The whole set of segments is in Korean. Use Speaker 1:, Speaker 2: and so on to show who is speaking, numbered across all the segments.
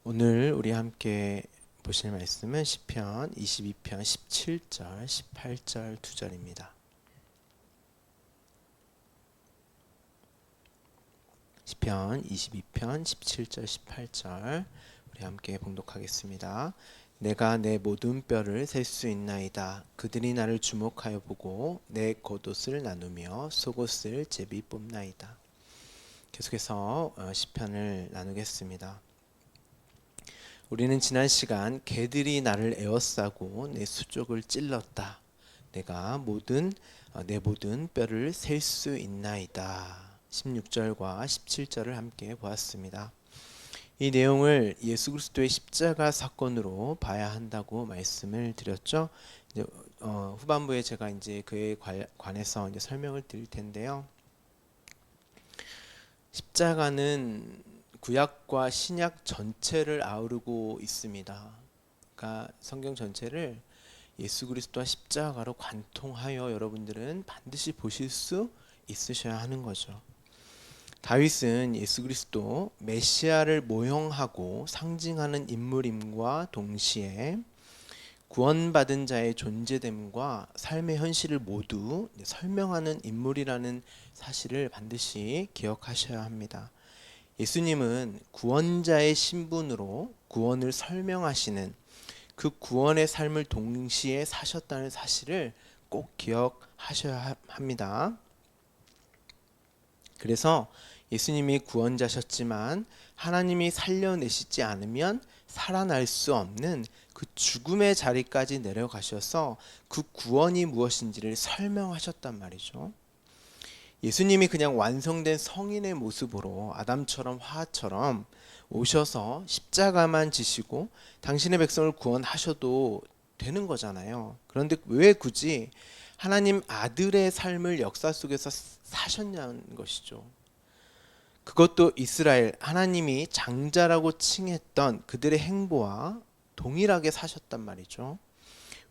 Speaker 1: 오늘 우리 함께 보실 말씀은 시편 22편 17절, 18절 두 절입니다. 시편 22편 17절, 18절 우리 함께 봉독하겠습니다. 내가 내 모든 뼈를 셀 수 있나이다. 그들이 나를 주목하여 보고 내 겉옷을 나누며 속옷을 제비 뽑나이다. 계속해서 시편을 나누겠습니다. 우리는 지난 시간 개들이 나를 에워싸고 내 수족을 찔렀다. 내 모든 뼈를 셀 수 있나이다. 16절과 17절을 함께 보았습니다. 이 내용을 예수 그리스도의 십자가 사건으로 봐야 한다고 말씀을 드렸죠. 이제 후반부에 제가 이제 그에 관해서 이제 설명을 드릴 텐데요. 십자가는 구약과 신약 전체를 아우르고 있습니다. 그러니까 성경 전체를 예수 그리스도와 십자가로 관통하여 여러분들은 반드시 보실 수 있으셔야 하는 거죠. 다윗은 예수 그리스도 메시아를 모형하고 상징하는 인물임과 동시에 구원받은 자의 존재됨과 삶의 현실을 모두 설명하는 인물이라는 사실을 반드시 기억하셔야 합니다. 예수님은 구원자의 신분으로 구원을 설명하시는 그 구원의 삶을 동시에 사셨다는 사실을 꼭 기억하셔야 합니다. 그래서 예수님이 구원자셨지만 하나님이 살려내시지 않으면 살아날 수 없는 그 죽음의 자리까지 내려가셔서 그 구원이 무엇인지를 설명하셨단 말이죠. 예수님이 그냥 완성된 성인의 모습으로 아담처럼 화처럼 오셔서 십자가만 지시고 당신의 백성을 구원하셔도 되는 거잖아요. 그런데 왜 굳이 하나님 아들의 삶을 역사 속에서 사셨냐는 것이죠. 그것도 이스라엘 하나님이 장자라고 칭했던 그들의 행보와 동일하게 사셨단 말이죠.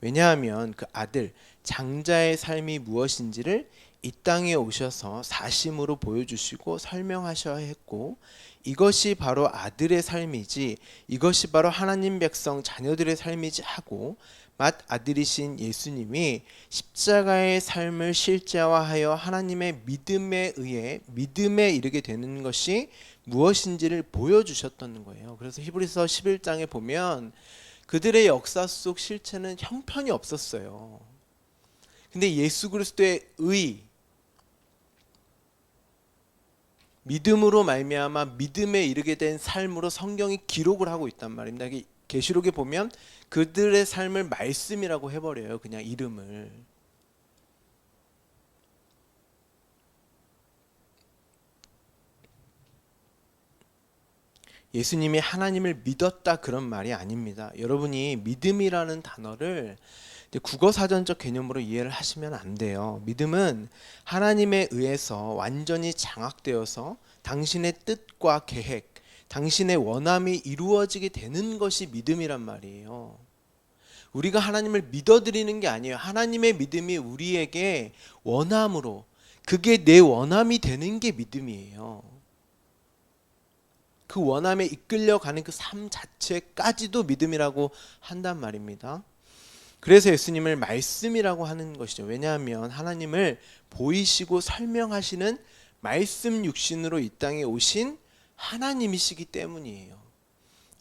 Speaker 1: 왜냐하면 그 아들 장자의 삶이 무엇인지를 이 땅에 오셔서 사심으로 보여주시고 설명하셔야 했고, 이것이 바로 아들의 삶이지, 이것이 바로 하나님 백성 자녀들의 삶이지 하고 맏아들이신 예수님이 십자가의 삶을 실제화하여 하나님의 믿음에 의해 믿음에 이르게 되는 것이 무엇인지를 보여주셨던 거예요. 그래서 히브리서 11장에 보면 그들의 역사 속 실체는 형편이 없었어요. 근데 예수 그리스도의 의, 믿음으로 말미암아 믿음에 이르게 된 삶으로 성경이 기록을 하고 있단 말입니다. 계시록에 보면 그들의 삶을 말씀이라고 해버려요. 그냥 이름을. 예수님이 하나님을 믿었다 그런 말이 아닙니다. 여러분이 믿음이라는 단어를 국어사전적 개념으로 이해를 하시면 안 돼요. 믿음은 하나님에 의해서 완전히 장악되어서 당신의 뜻과 계획, 당신의 원함이 이루어지게 되는 것이 믿음이란 말이에요. 우리가 하나님을 믿어드리는 게 아니에요. 하나님의 믿음이 우리에게 원함으로, 그게 내 원함이 되는 게 믿음이에요. 그 원함에 이끌려가는 그 삶 자체까지도 믿음이라고 한단 말입니다. 그래서 예수님을 말씀이라고 하는 것이죠. 왜냐하면 하나님을 보이시고 설명하시는 말씀 육신으로 이 땅에 오신 하나님이시기 때문이에요.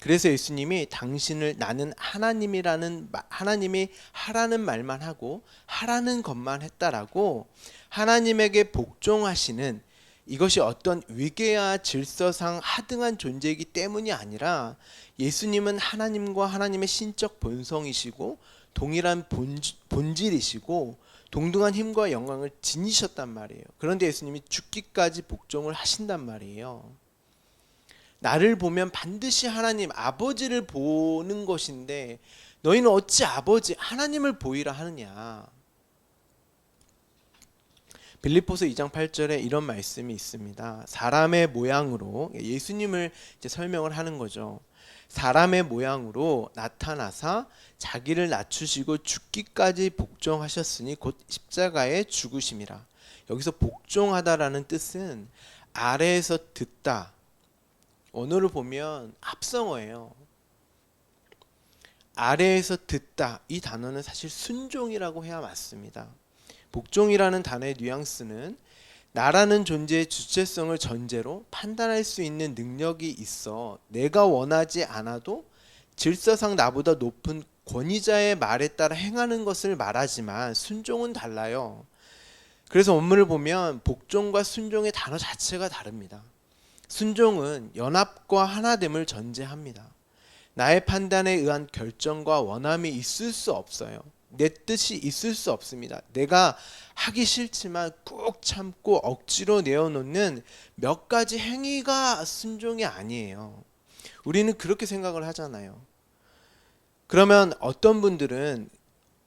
Speaker 1: 그래서 예수님이 당신을 나는 하나님이라는, 하나님이 하라는 말만 하고 하라는 것만 했다라고 하나님에게 복종하시는, 이것이 어떤 위계와 질서상 하등한 존재이기 때문이 아니라 예수님은 하나님과 하나님의 신적 본성이시고 동일한 본질이시고 동등한 힘과 영광을 지니셨단 말이에요. 그런데 예수님이 죽기까지 복종을 하신단 말이에요. 나를 보면 반드시 하나님 아버지를 보는 것인데 너희는 어찌 아버지 하나님을 보이라 하느냐. 빌립보서 2장 8절에 이런 말씀이 있습니다. 사람의 모양으로, 예수님을 이제 설명을 하는 거죠. 사람의 모양으로 나타나사 자기를 낮추시고 죽기까지 복종하셨으니 곧 십자가에 죽으심이라. 여기서 복종하다라는 뜻은 아래에서 듣다, 원어를 보면 합성어예요. 아래에서 듣다, 이 단어는 사실 순종이라고 해야 맞습니다. 복종이라는 단어의 뉘앙스는 나라는 존재의 주체성을 전제로 판단할 수 있는 능력이 있어 내가 원하지 않아도 질서상 나보다 높은 권위자의 말에 따라 행하는 것을 말하지만, 순종은 달라요. 그래서 원문을 보면 복종과 순종의 단어 자체가 다릅니다. 순종은 연합과 하나됨을 전제합니다. 나의 판단에 의한 결정과 원함이 있을 수 없어요. 내 뜻이 있을 수 없습니다. 내가 하기 싫지만 꾹 참고 억지로 내어놓는 몇 가지 행위가 순종이 아니에요. 우리는 그렇게 생각을 하잖아요. 그러면 어떤 분들은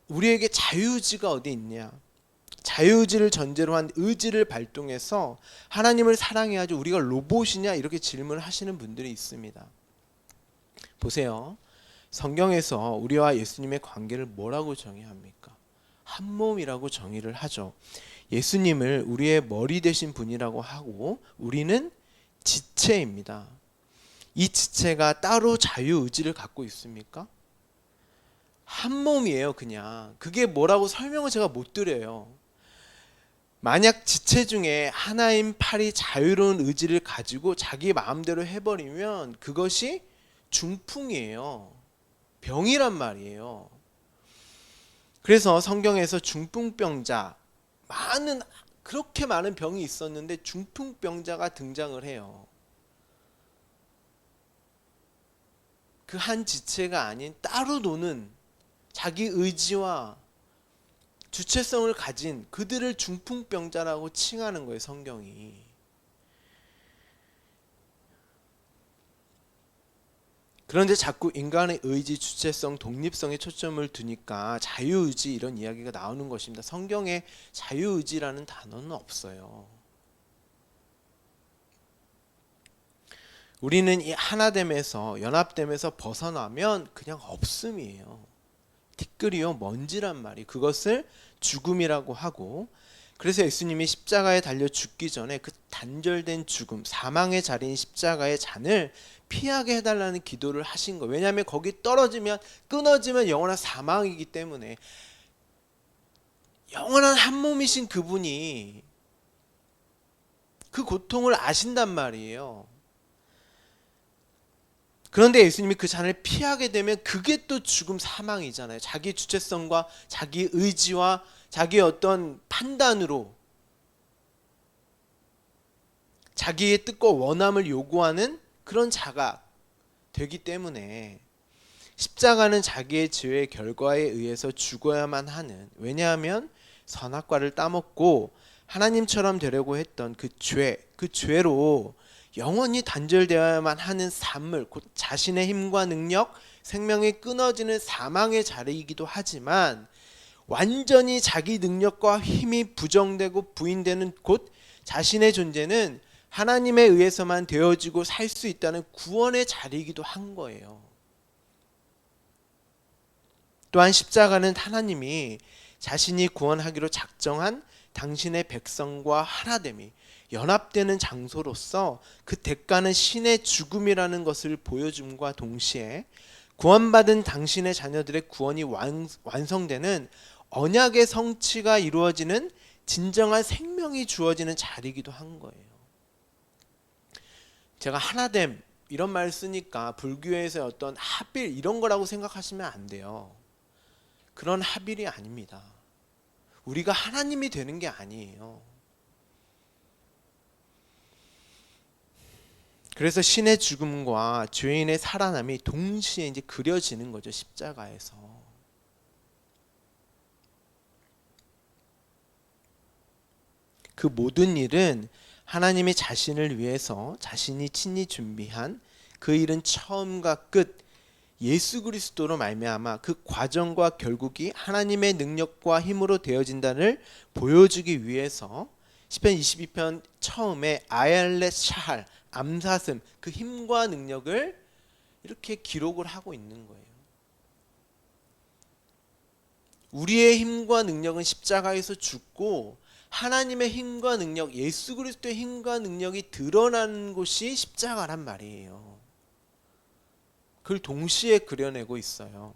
Speaker 1: 우리에게 자유의지가 어디 있냐? 자유의지를 전제로 한 의지를 발동해서 하나님을 사랑해야지 우리가 로봇이냐? 이렇게 질문을 하시는 분들이 있습니다. 보세요. 성경에서 우리와 예수님의 관계를 뭐라고 정의합니까? 한 몸이라고 정의를 하죠. 예수님을 우리의 머리 되신 분이라고 하고 우리는 지체입니다. 이 지체가 따로 자유의지를 갖고 있습니까? 한 몸이에요. 그냥 그게 뭐라고 설명을 제가 못 드려요. 만약 지체 중에 하나인 팔이 자유로운 의지를 가지고 자기 마음대로 해버리면 그것이 중풍이에요. 병이란 말이에요. 그래서 성경에서 중풍병자, 그렇게 많은 병이 있었는데 중풍병자가 등장을 해요. 그 한 지체가 아닌 따로 노는 자기 의지와 주체성을 가진 그들을 중풍병자라고 칭하는 거예요, 성경이. 그런데 자꾸 인간의 의지, 주체성, 독립성에 초점을 두니까 자유의지 이런 이야기가 나오는 것입니다. 성경에 자유의지라는 단어는 없어요. 우리는 이 하나됨에서, 연합됨에서 벗어나면 그냥 없음이에요. 티끌이요 먼지란 말이, 그것을 죽음이라고 하고, 그래서 예수님이 십자가에 달려 죽기 전에 그 단절된 죽음, 사망의 자리인 십자가의 잔을 피하게 해달라는 기도를 하신 거예요. 왜냐하면 거기 끊어지면 영원한 사망이기 때문에. 영원한 한 몸이신 그분이 그 고통을 아신단 말이에요. 그런데 예수님이 그 잔을 피하게 되면 그게 또 죽음, 사망이잖아요. 자기 주체성과 자기 의지와 자기의 어떤 판단으로 자기의 뜻과 원함을 요구하는 그런 자가 되기 때문에 십자가는 자기의 죄의 결과에 의해서 죽어야만 하는, 왜냐하면 선악과를 따먹고 하나님처럼 되려고 했던 그 죄로 영원히 단절되어야만 하는 산물, 곧 자신의 힘과 능력, 생명이 끊어지는 사망의 자리이기도 하지만, 완전히 자기 능력과 힘이 부정되고 부인되는 곧 자신의 존재는 하나님에 의해서만 되어지고 살 수 있다는 구원의 자리이기도 한 거예요. 또한 십자가는 하나님이 자신이 구원하기로 작정한 당신의 백성과 하나됨이 연합되는 장소로서 그 대가는 신의 죽음이라는 것을 보여줌과 동시에 구원받은 당신의 자녀들의 구원이 완성되는 언약의 성취가 이루어지는 진정한 생명이 주어지는 자리이기도 한 거예요. 제가 하나됨 이런 말 쓰니까 불교에서의 어떤 합일 이런 거라고 생각하시면 안 돼요. 그런 합일이 아닙니다. 우리가 하나님이 되는 게 아니에요. 그래서 신의 죽음과 죄인의 살아남이 동시에 이제 그려지는 거죠, 십자가에서. 그 모든 일은 하나님이 자신을 위해서 자신이 친히 준비한 그 일은 처음과 끝 예수 그리스도로 말미암아 그 과정과 결국이 하나님의 능력과 힘으로 되어진다를 보여주기 위해서 시편 22편 처음에 아얄렛 샤할, 암사슴, 그 힘과 능력을 이렇게 기록을 하고 있는 거예요. 우리의 힘과 능력은 십자가에서 죽고 하나님의 힘과 능력, 예수 그리스도의 힘과 능력이 드러나는 곳이 십자가란 말이에요. 그걸 동시에 그려내고 있어요.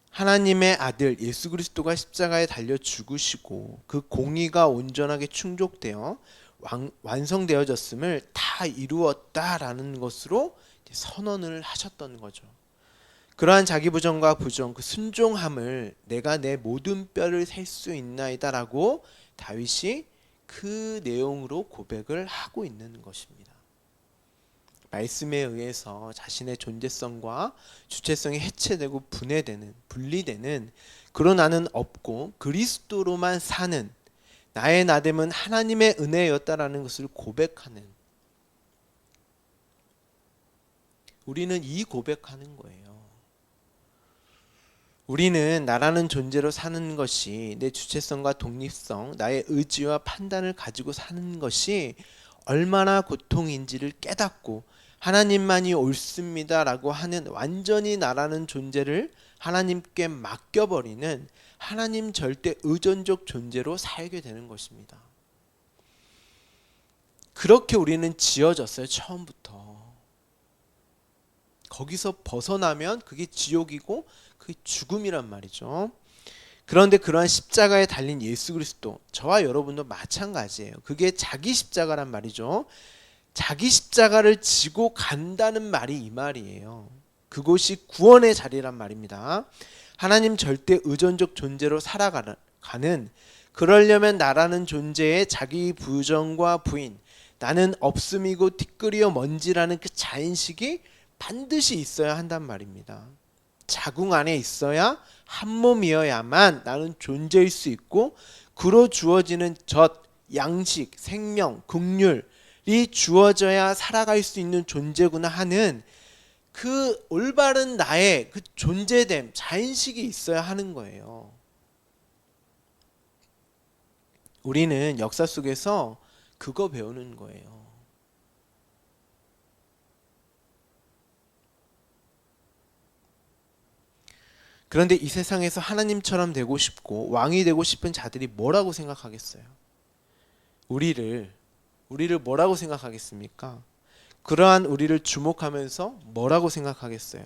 Speaker 1: 하나님의 아들 예수 그리스도가 십자가에 달려 죽으시고 그 공의가 온전하게 충족되어 완성되어졌음을 다 이루었다라는 것으로 선언을 하셨던 거죠. 그러한 자기 부정과 부정, 그 순종함을 내가 내 모든 뼈를 셀 수 있나이다라고 다윗이 그 내용으로 고백을 하고 있는 것입니다. 말씀에 의해서 자신의 존재성과 주체성이 해체되고 분리되는 그런 나는 없고 그리스도로만 사는 나의 나됨은 하나님의 은혜였다라는 것을 고백하는, 우리는 이 고백하는 거예요. 우리는 나라는 존재로 사는 것이, 내 주체성과 독립성, 나의 의지와 판단을 가지고 사는 것이 얼마나 고통인지를 깨닫고 하나님만이 옳습니다라고 하는 완전히 나라는 존재를 하나님께 맡겨버리는 하나님 절대 의존적 존재로 살게 되는 것입니다. 그렇게 우리는 지어졌어요. 처음부터. 거기서 벗어나면 그게 지옥이고 그게 죽음이란 말이죠. 그런데 그러한 십자가에 달린 예수 그리스도, 저와 여러분도 마찬가지예요. 그게 자기 십자가란 말이죠. 자기 십자가를 지고 간다는 말이 이 말이에요. 그곳이 구원의 자리란 말입니다. 하나님 절대 의존적 존재로 살아가는, 그러려면 나라는 존재의 자기 부정과 부인, 나는 없음이고 티끌이요 먼지라는 그 자인식이 반드시 있어야 한단 말입니다. 자궁 안에 있어야 한 몸이어야만 나는 존재일 수 있고, 그로 주어지는 젖, 양식, 생명, 긍휼이 주어져야 살아갈 수 있는 존재구나 하는 그 올바른 나의 그 존재됨, 자인식이 있어야 하는 거예요. 우리는 역사 속에서 그거 배우는 거예요. 그런데 이 세상에서 하나님처럼 되고 싶고 왕이 되고 싶은 자들이 뭐라고 생각하겠어요? 우리를 뭐라고 생각하겠습니까? 그러한 우리를 주목하면서 뭐라고 생각하겠어요?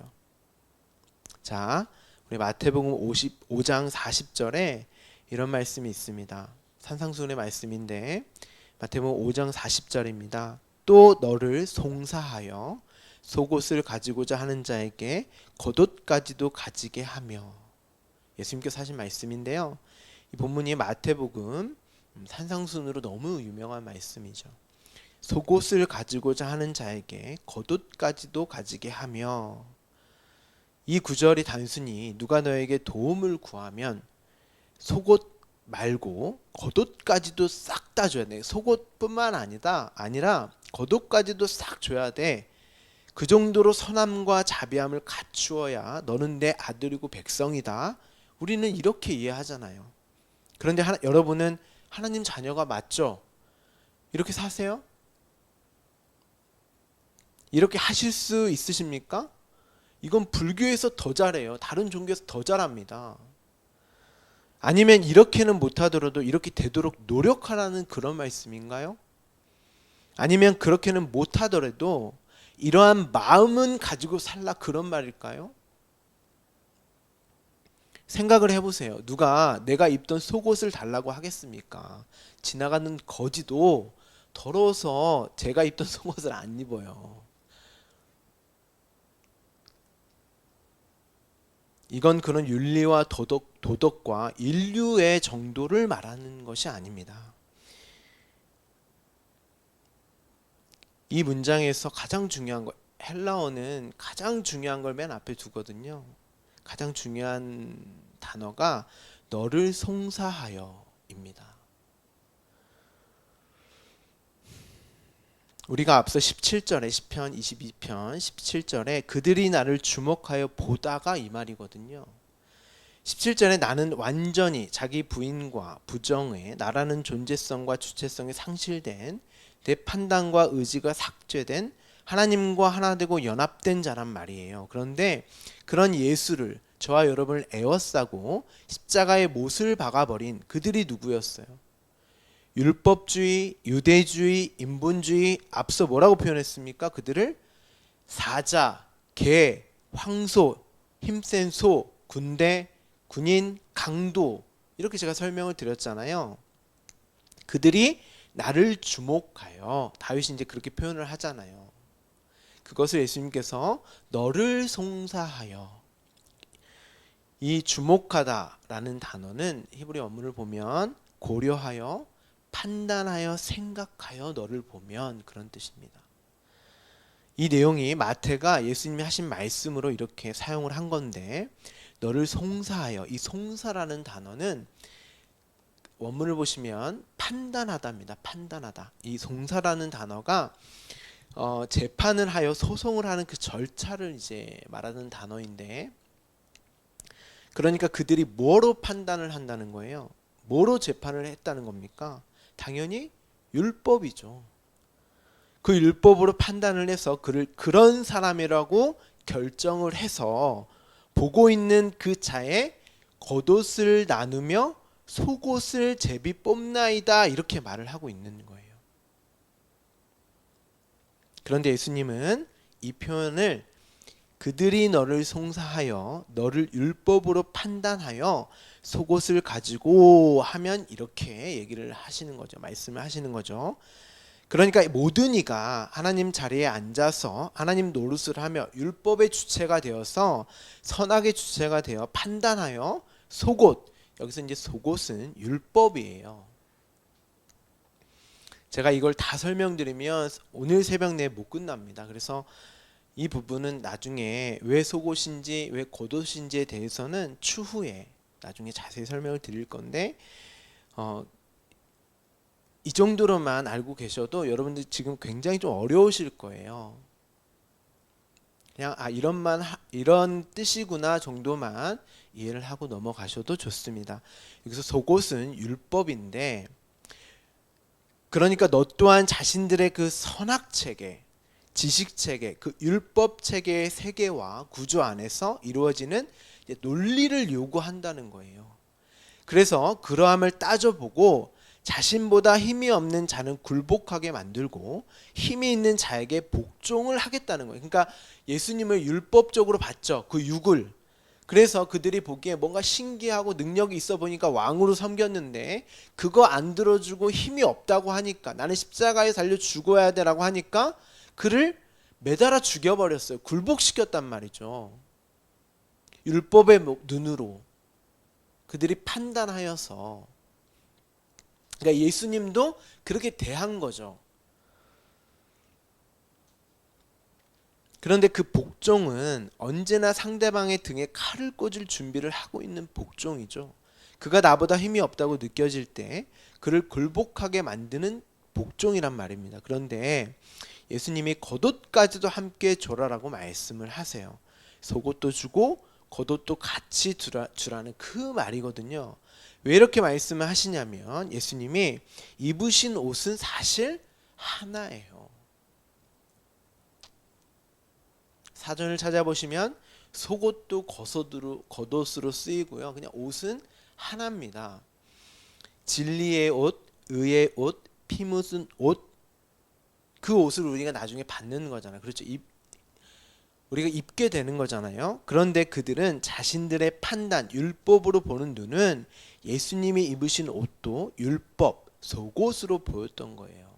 Speaker 1: 자, 우리 마태복음 55장 40절에 이런 말씀이 있습니다. 산상수훈의 말씀인데 마태복음 5장 40절입니다. 또 너를 송사하여 속옷을 가지고자 하는 자에게 겉옷까지도 가지게 하며, 예수님께서 하신 말씀인데요. 이 본문이 마태복음 산상순으로 너무 유명한 말씀이죠. 속옷을 가지고자 하는 자에게 겉옷까지도 가지게 하며, 이 구절이 단순히 누가 너에게 도움을 구하면 속옷 말고 겉옷까지도 싹 다 줘야 돼. 속옷뿐만 아니라 겉옷까지도 싹 줘야 돼. 그 정도로 선함과 자비함을 갖추어야 너는 내 아들이고 백성이다. 우리는 이렇게 이해하잖아요. 그런데 여러분은 하나님 자녀가 맞죠? 이렇게 사세요? 이렇게 하실 수 있으십니까? 이건 불교에서 더 잘해요. 다른 종교에서 더 잘합니다. 아니면 이렇게는 못하더라도 이렇게 되도록 노력하라는 그런 말씀인가요? 아니면 그렇게는 못하더라도 이러한 마음은 가지고 살라 그런 말일까요? 생각을 해보세요. 누가 내가 입던 속옷을 달라고 하겠습니까? 지나가는 거지도 더러워서 제가 입던 속옷을 안 입어요. 이건 그런 윤리와 도덕과 인류의 정도를 말하는 것이 아닙니다. 이 문장에서 가장 중요한 거, 헬라어는 가장 중요한 걸 맨 앞에 두거든요. 가장 중요한 단어가 너를 송사하여입니다. 우리가 앞서 17절에 시편 22편 17절에 그들이 나를 주목하여 보다가 이 말이거든요. 17절에 나는 완전히 자기 부인과 부정의 나라는 존재성과 주체성이 상실된, 내 판단과 의지가 삭제된 하나님과 하나 되고 연합된 자란 말이에요. 그런데 그런 예수를 저와 여러분을 에워싸고 십자가에 못을 박아버린 그들이 누구였어요? 율법주의, 유대주의, 인본주의, 앞서 뭐라고 표현했습니까? 그들을 사자, 개, 황소, 힘센 소, 군대, 군인, 강도, 이렇게 제가 설명을 드렸잖아요. 그들이 나를 주목하여, 다윗이 이제 그렇게 표현을 하잖아요. 그것을 예수님께서 너를 송사하여, 이 주목하다라는 단어는 히브리 원문을 보면 고려하여, 판단하여, 생각하여 너를 보면 그런 뜻입니다. 이 내용이 마태가 예수님이 하신 말씀으로 이렇게 사용을 한 건데, 너를 송사하여, 이 송사라는 단어는 원문을 보시면 판단하다입니다. 판단하다. 이 송사라는 단어가 재판을 하여 소송을 하는 그 절차를 이제 말하는 단어인데, 그러니까 그들이 뭐로 판단을 한다는 거예요? 뭐로 재판을 했다는 겁니까? 당연히 율법이죠. 그 율법으로 판단을 해서 그를 그런 사람이라고 결정을 해서 보고 있는 그 자의 겉옷을 나누며 속옷을 제비 뽑나이다, 이렇게 말을 하고 있는 거예요. 그런데 예수님은 이 표현을 그들이 너를 송사하여 너를 율법으로 판단하여 속옷을 가지고 하면 이렇게 얘기를 하시는 거죠. 말씀을 하시는 거죠. 그러니까 모든 이가 하나님 자리에 앉아서 하나님 노릇을 하며 율법의 주체가 되어서 선악의 주체가 되어 판단하여 속옷, 여기서 이제 속옷은 율법이에요. 제가 이걸 다 설명드리면 오늘 새벽 내에 못 끝납니다. 그래서 이 부분은 나중에 왜 속옷인지 왜 겉옷인지에 대해서는 추후에 나중에 자세히 설명을 드릴 건데, 이 정도로만 알고 계셔도 여러분들 지금 굉장히 좀 어려우실 거예요. 그냥 이런 뜻이구나 정도만 이해를 하고 넘어가셔도 좋습니다. 여기서 속옷은 율법인데, 그러니까 너 또한 자신들의 그 선악 체계, 지식 체계, 그 율법 체계의 세계와 구조 안에서 이루어지는 논리를 요구한다는 거예요. 그래서 그러함을 따져보고 자신보다 힘이 없는 자는 굴복하게 만들고 힘이 있는 자에게 복종을 하겠다는 거예요. 그러니까 예수님을 율법적으로 봤죠. 그 육을. 그래서 그들이 보기에 뭔가 신기하고 능력이 있어 보니까 왕으로 섬겼는데, 그거 안 들어주고 힘이 없다고 하니까, 나는 십자가에 달려 죽어야 되라고 하니까 그를 매달아 죽여버렸어요. 굴복시켰단 말이죠. 율법의 눈으로 그들이 판단하여서. 그러니까 예수님도 그렇게 대한 거죠. 그런데 그 복종은 언제나 상대방의 등에 칼을 꽂을 준비를 하고 있는 복종이죠. 그가 나보다 힘이 없다고 느껴질 때 그를 굴복하게 만드는 복종이란 말입니다. 그런데 예수님이 겉옷까지도 함께 줘라라고 말씀을 하세요. 속옷도 주고 겉옷도 같이 주라는 그 말이거든요. 왜 이렇게 말씀을 하시냐면, 예수님이 입으신 옷은 사실 하나예요. 사전을 찾아보시면 속옷도 겉옷으로 쓰이고요. 그냥 옷은 하나입니다. 진리의 옷, 의의 옷, 피 묻은 옷, 그 옷을 우리가 나중에 받는 거잖아요. 그렇죠? 우리가 입게 되는 거잖아요. 그런데 그들은 자신들의 판단, 율법으로 보는 눈은 예수님이 입으신 옷도 율법, 속옷으로 보였던 거예요.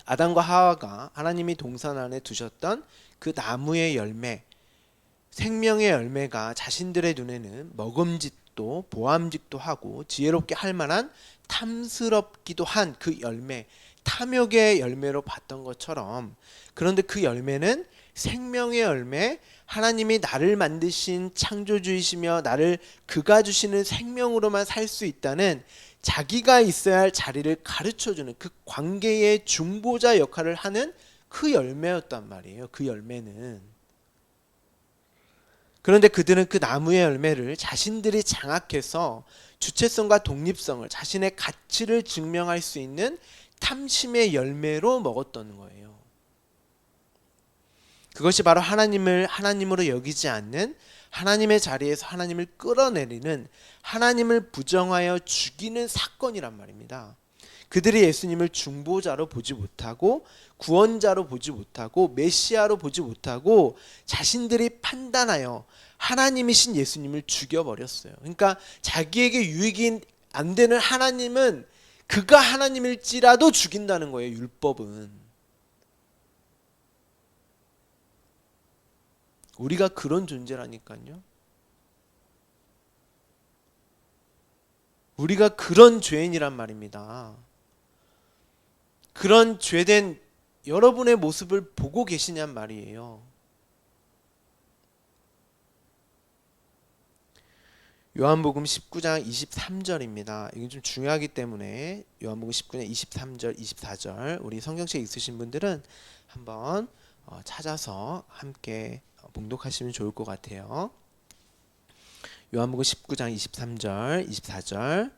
Speaker 1: 아담과 하와가 하나님이 동산 안에 두셨던 그 나무의 열매, 생명의 열매가 자신들의 눈에는 먹음직도 보암직도 하고 지혜롭게 할 만한 탐스럽기도 한 그 열매, 탐욕의 열매로 봤던 것처럼, 그런데 그 열매는 생명의 열매, 하나님이 나를 만드신 창조주이시며 나를 그가 주시는 생명으로만 살 수 있다는 자기가 있어야 할 자리를 가르쳐주는 그 관계의 중보자 역할을 하는 그 열매였단 말이에요. 그 열매는. 그런데 그들은 그 나무의 열매를 자신들이 장악해서 주체성과 독립성을, 자신의 가치를 증명할 수 있는 탐심의 열매로 먹었던 거예요. 그것이 바로 하나님을 하나님으로 여기지 않는, 하나님의 자리에서 하나님을 끌어내리는, 하나님을 부정하여 죽이는 사건이란 말입니다. 그들이 예수님을 중보자로 보지 못하고, 구원자로 보지 못하고, 메시아로 보지 못하고, 자신들이 판단하여 하나님이신 예수님을 죽여버렸어요. 그러니까 자기에게 유익이 안 되는 하나님은 그가 하나님일지라도 죽인다는 거예요. 율법은. 우리가 그런 존재라니까요. 우리가 그런 죄인이란 말입니다. 그런 죄된 여러분의 모습을 보고 계시냔 말이에요. 요한복음 19장 23절입니다. 이게 좀 중요하기 때문에 요한복음 19장 23절, 24절 우리 성경책 있으신 분들은 한번 찾아서 함께 봉독하시면 좋을 것 같아요. 요한복음 19장 23절, 24절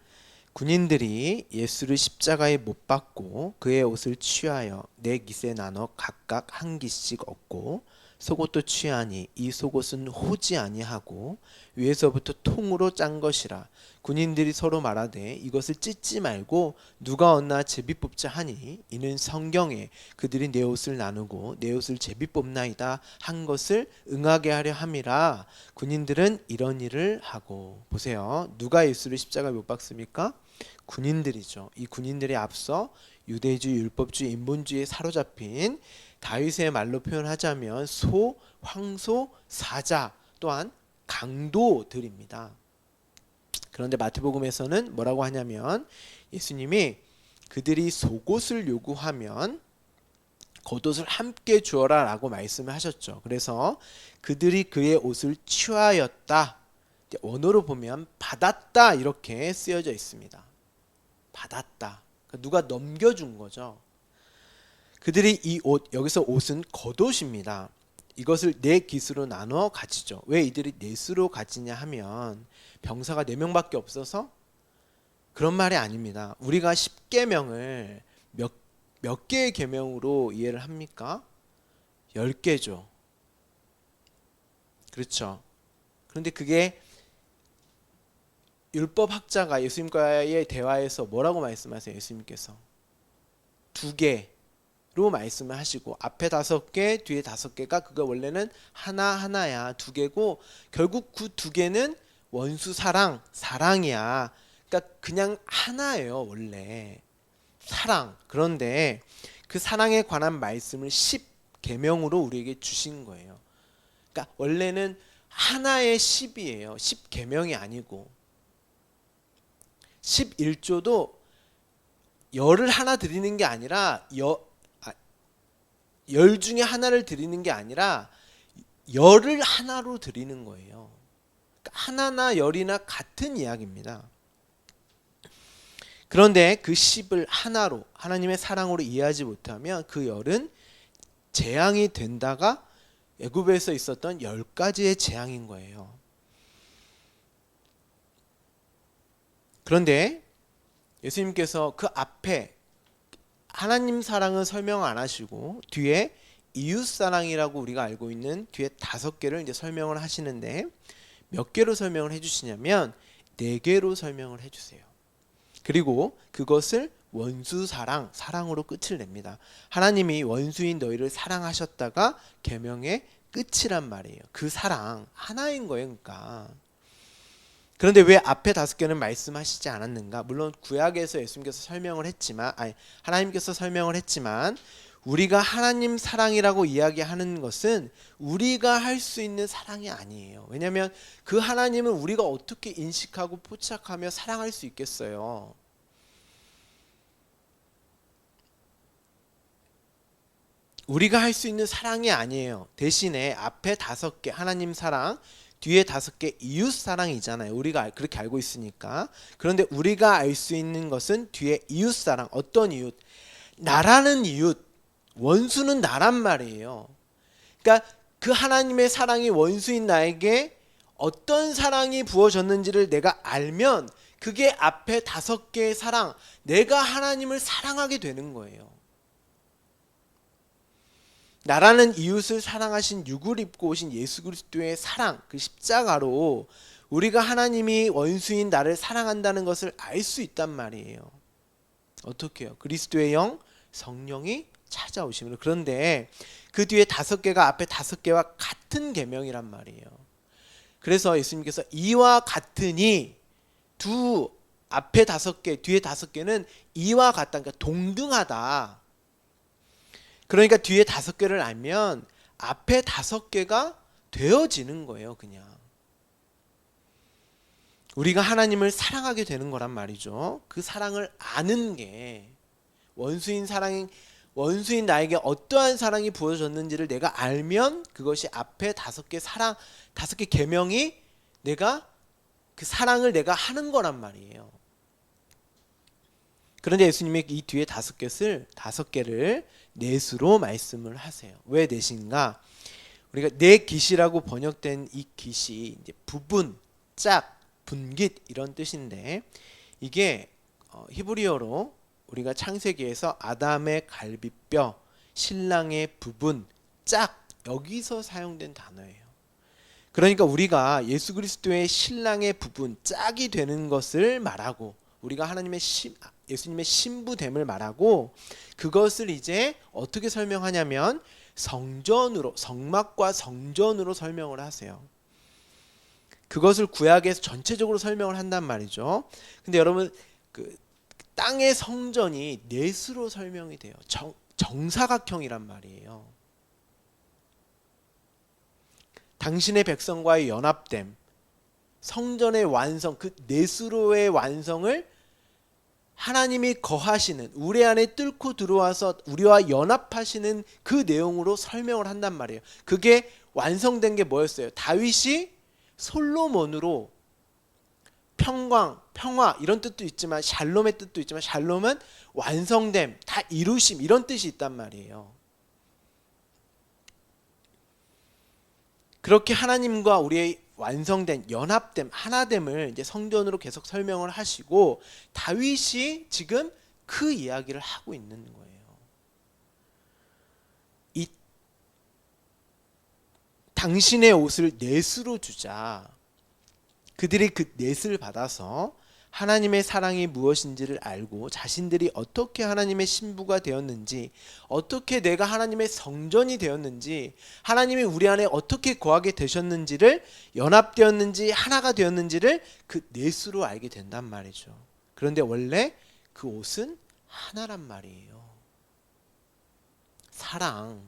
Speaker 1: 군인들이 예수를 십자가에 못 박고 그의 옷을 취하여 네 깃에 나눠 각각 한 깃씩 얻고 속옷도 취하니 이 속옷은 호지 아니하고 위에서부터 통으로 짠 것이라. 군인들이 서로 말하되 이것을 찢지 말고 누가 얻나 제비 뽑자 하니 이는 성경에 그들이 내 옷을 나누고 내 옷을 제비 뽑나이다 한 것을 응하게 하려 함이라. 군인들은 이런 일을 하고. 보세요. 누가 예수를 십자가에 못 박습니까? 군인들이죠. 이 군인들이 앞서 유대주의, 율법주의, 인본주의에 사로잡힌 다윗의 말로 표현하자면 소, 황소, 사자 또한 강도들입니다. 그런데 마태복음에서는 뭐라고 하냐면 예수님이 그들이 속옷을 요구하면 겉옷을 함께 주어라 라고 말씀을 하셨죠. 그래서 그들이 그의 옷을 취하였다. 원어로 보면 받았다 이렇게 쓰여져 있습니다. 받았다. 그러니까 누가 넘겨준 거죠. 그들이 이 옷, 여기서 옷은 겉옷입니다. 이것을 네 깃으로 나눠 가지죠. 왜 이들이 넷으로 가지냐 하면 병사가 4명밖에 없어서 그런 말이 아닙니다. 우리가 10계명을 몇 개의 계명으로 이해를 합니까? 10개죠. 그렇죠. 그런데 그게 율법학자가 예수님과의 대화에서 뭐라고 말씀하세요? 예수님께서 2개로 말씀을 하시고 앞에 5개, 뒤에 5개가 그거 원래는 하나야 2개고 결국 그 2개는 원수 사랑이야. 그러니까 그냥 하나예요 원래 사랑. 그런데 그 사랑에 관한 말씀을 10계명으로 우리에게 주신 거예요. 그러니까 원래는 하나의 10이에요. 10계명이 아니고 11조도 열을 하나 드리는 게 아니라 열 중에 하나를 드리는 게 아니라 열을 하나로 드리는 거예요. 그러니까 하나나 열이나 같은 이야기입니다. 그런데 그 10을 하나로 하나님의 사랑으로 이해하지 못하면 그 열은 재앙이 된다가 애굽에서 있었던 10가지의 재앙인 거예요. 그런데 예수님께서 그 앞에 하나님 사랑은 설명 안 하시고 뒤에 이웃 사랑이라고 우리가 알고 있는 뒤에 5개를 이제 설명을 하시는데 몇 개로 설명을 해주시냐면 4개로 설명을 해주세요. 그리고 그것을 원수 사랑으로 끝을 냅니다. 하나님이 원수인 너희를 사랑하셨다가 계명의 끝이란 말이에요. 그 사랑 하나인 거예요. 그러니까 그런데 왜 앞에 5개는 말씀하시지 않았는가? 물론 구약에서 예수님께서 설명을 했지만 하나님께서 설명을 했지만 우리가 하나님 사랑이라고 이야기하는 것은 우리가 할 수 있는 사랑이 아니에요. 왜냐하면 그 하나님은 우리가 어떻게 인식하고 포착하며 사랑할 수 있겠어요. 우리가 할 수 있는 사랑이 아니에요. 대신에 앞에 5개 하나님 사랑, 뒤에 5개 이웃 사랑이잖아요. 우리가 그렇게 알고 있으니까. 그런데 우리가 알 수 있는 것은 뒤에 이웃 사랑. 어떤 이웃? 나라는 이웃. 원수는 나란 말이에요. 그러니까 그 하나님의 사랑이 원수인 나에게 어떤 사랑이 부어졌는지를 내가 알면 그게 앞에 5개의 사랑, 내가 하나님을 사랑하게 되는 거예요. 나라는 이웃을 사랑하신 육을 입고 오신 예수 그리스도의 사랑, 그 십자가로 우리가 하나님이 원수인 나를 사랑한다는 것을 알 수 있단 말이에요. 어떻게 해요? 그리스도의 영, 성령이 찾아오시면. 그런데 그 뒤에 5개가 앞에 5개와 같은 계명이란 말이에요. 그래서 예수님께서 이와 같으니, 두 앞에 5개, 뒤에 5개는 이와 같다, 그러니까 동등하다. 그러니까 뒤에 5개를 알면 앞에 5개가 되어지는 거예요. 그냥 우리가 하나님을 사랑하게 되는 거란 말이죠. 그 사랑을 아는 게, 원수인 나에게 어떠한 사랑이 부어졌는지를 내가 알면 그것이 앞에 5개 사랑, 5개 계명이 내가 그 사랑을 내가 하는 거란 말이에요. 그런데 예수님이 이 뒤에 5개를 넷으로 말씀을 하세요. 왜 넷인가? 우리가 넷깃이라고 번역된 이 깃이 이제 부분, 짝, 분깃 이런 뜻인데, 이게 히브리어로 우리가 창세기에서 아담의 갈비뼈, 신랑의 부분, 짝, 여기서 사용된 단어예요. 그러니까 우리가 예수 그리스도의 신랑의 부분, 짝이 되는 것을 말하고, 우리가 예수님의 신부됨을 말하고, 그것을 이제 어떻게 설명하냐면 성막과 성전으로 설명을 하세요. 그것을 구약에서 전체적으로 설명을 한단 말이죠. 근데 여러분, 그 땅의 성전이 넷으로 설명이 돼요. 정사각형이란 말이에요. 당신의 백성과의 연합됨, 성전의 완성, 그 넷으로의 완성을 하나님이 거하시는, 우리 안에 뚫고 들어와서 우리와 연합하시는 그 내용으로 설명을 한단 말이에요. 그게 완성된 게 뭐였어요? 다윗이 솔로몬으로 평화 이런 뜻도 있지만, 샬롬의 뜻도 있지만, 샬롬은 완성됨, 다 이루심 이런 뜻이 있단 말이에요. 그렇게 하나님과 우리의 완성된, 연합됨, 하나됨을 이제 성전으로 계속 설명을 하시고, 다윗이 지금 그 이야기를 하고 있는 거예요. 이 당신의 옷을 넷으로 주자. 그들이 그 넷을 받아서 하나님의 사랑이 무엇인지를 알고, 자신들이 어떻게 하나님의 신부가 되었는지, 어떻게 내가 하나님의 성전이 되었는지, 하나님이 우리 안에 어떻게 거하게 되셨는지를, 연합되었는지 하나가 되었는지를 그 넷으로 알게 된단 말이죠. 그런데 원래 그 옷은 하나란 말이에요. 사랑.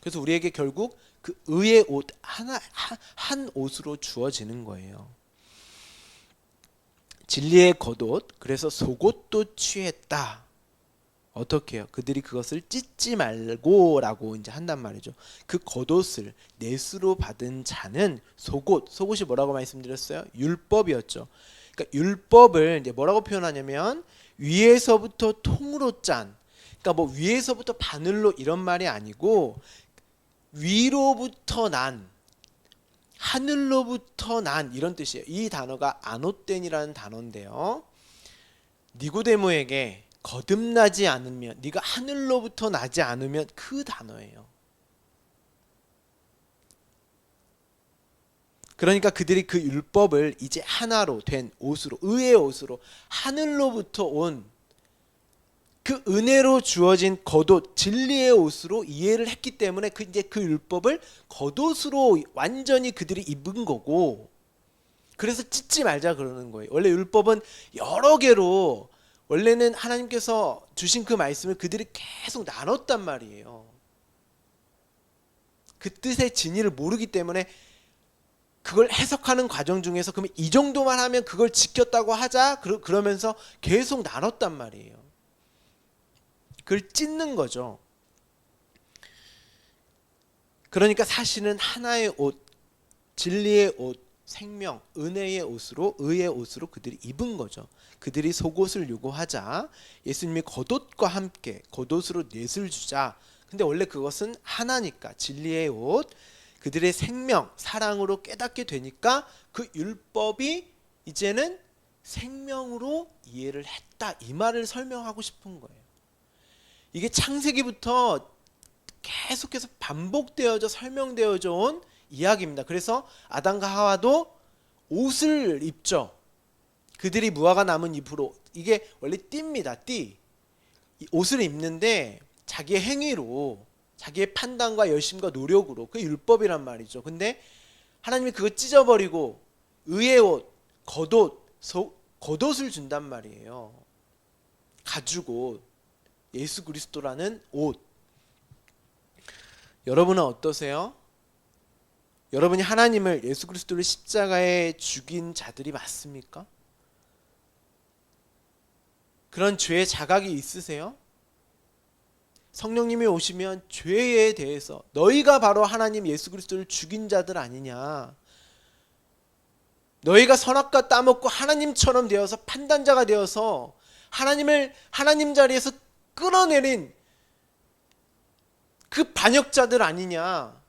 Speaker 1: 그래서 우리에게 결국 그 의의 옷, 한 옷으로 주어지는 거예요. 진리의 겉옷, 그래서 속옷도 취했다. 어떻게 해요? 그들이 그것을 찢지 말고라고 이제 한단 말이죠. 그 겉옷을 넷으로 받은 자는 속옷이 뭐라고 말씀드렸어요? 율법이었죠. 그러니까 율법을 이제 뭐라고 표현하냐면, 위에서부터 통으로 짠, 그러니까 뭐 위에서부터 바늘로 이런 말이 아니고, 위로부터 난, 하늘로부터 난 이런 뜻이에요. 이 단어가 아노덴이라는 단어인데요, 니고데모에게 거듭나지 않으면, 네가 하늘로부터 나지 않으면, 그 단어예요. 그러니까 그들이 그 율법을 이제 하나로 된 옷으로, 의의 옷으로, 하늘로부터 온 그 은혜로 주어진 겉옷, 진리의 옷으로 이해를 했기 때문에 이제 그 율법을 겉옷으로 완전히 그들이 입은 거고, 그래서 찢지 말자 그러는 거예요. 원래 율법은 여러 개로, 원래는 하나님께서 주신 그 말씀을 그들이 계속 나눴단 말이에요. 그 뜻의 진위를 모르기 때문에 그걸 해석하는 과정 중에서, 그러면 이 정도만 하면 그걸 지켰다고 하자, 그러면서 계속 나눴단 말이에요. 그걸 찢는 거죠. 그러니까 사실은 하나의 옷, 진리의 옷, 생명, 은혜의 옷으로, 의의 옷으로 그들이 입은 거죠. 그들이 속옷을 요구하자 예수님이 겉옷과 함께 겉옷으로 넷을 주자. 근데 원래 그것은 하나니까, 진리의 옷, 그들의 생명, 사랑으로 깨닫게 되니까 그 율법이 이제는 생명으로 이해를 했다, 이 말을 설명하고 싶은 거예요. 이게 창세기부터 계속해서 반복되어져 설명되어져 온 이야기입니다. 그래서 아담과 하와도 옷을 입죠. 그들이 무화과 나무 잎으로, 이게 원래 띠입니다. 띠. 이 옷을 입는데 자기의 행위로, 자기의 판단과 열심과 노력으로, 그게 율법이란 말이죠. 근데 하나님이 그거 찢어버리고 의의 옷, 겉옷, 겉옷을 준단 말이에요. 가죽옷, 예수 그리스도라는 옷. 여러분은 어떠세요? 여러분이 하나님을, 예수 그리스도를 십자가에 죽인 자들이 맞습니까? 그런 죄의 자각이 있으세요? 성령님이 오시면 죄에 대해서, 너희가 바로 하나님 예수 그리스도를 죽인 자들 아니냐, 너희가 선악과 따먹고 하나님처럼 되어서 판단자가 되어서 하나님을 하나님 자리에서 끌어내린 그 반역자들 아니냐.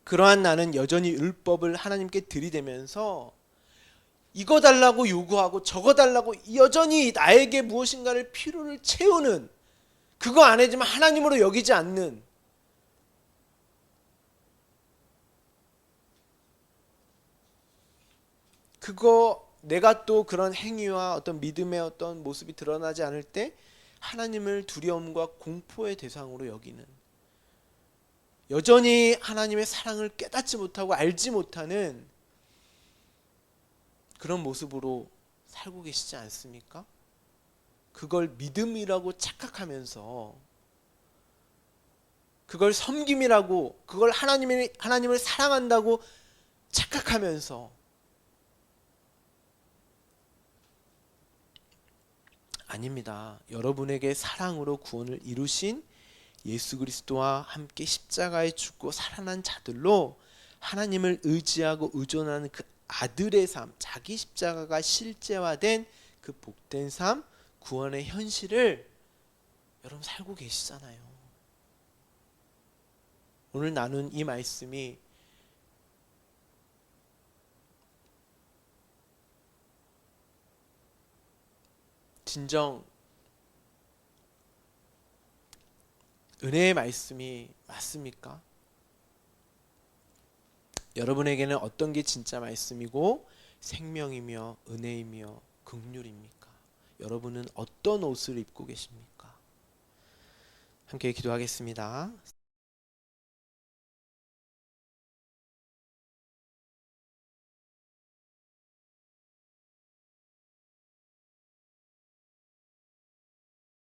Speaker 1: 그러한 나는 여전히 율법을 하나님께 들이대면서 이거 달라고 요구하고 저거 달라고 여전히 나에게 무엇인가를 필요를 채우는, 그거 안 해주면 하나님으로 여기지 않는, 그거 내가 또 그런 행위와 어떤 믿음의 어떤 모습이 드러나지 않을 때 하나님을 두려움과 공포의 대상으로 여기는, 여전히 하나님의 사랑을 깨닫지 못하고 알지 못하는 그런 모습으로 살고 계시지 않습니까? 그걸 믿음이라고 착각하면서, 그걸 섬김이라고, 그걸 하나님을 사랑한다고 착각하면서, 아닙니다. 여러분에게 사랑으로 구원을 이루신 예수 그리스도와 함께 십자가에 죽고 살아난 자들로 하나님을 의지하고 의존하는 그 아들의 삶, 자기 십자가가 실제화된 그 복된 삶, 구원의 현실을 여러분 살고 계시잖아요. 오늘 나눈 이 말씀이 진정 은혜의 말씀이 맞습니까? 여러분에게는 어떤 게 진짜 말씀이고 생명이며 은혜이며 긍휼입니까? 여러분은 어떤 옷을 입고 계십니까? 함께 기도하겠습니다.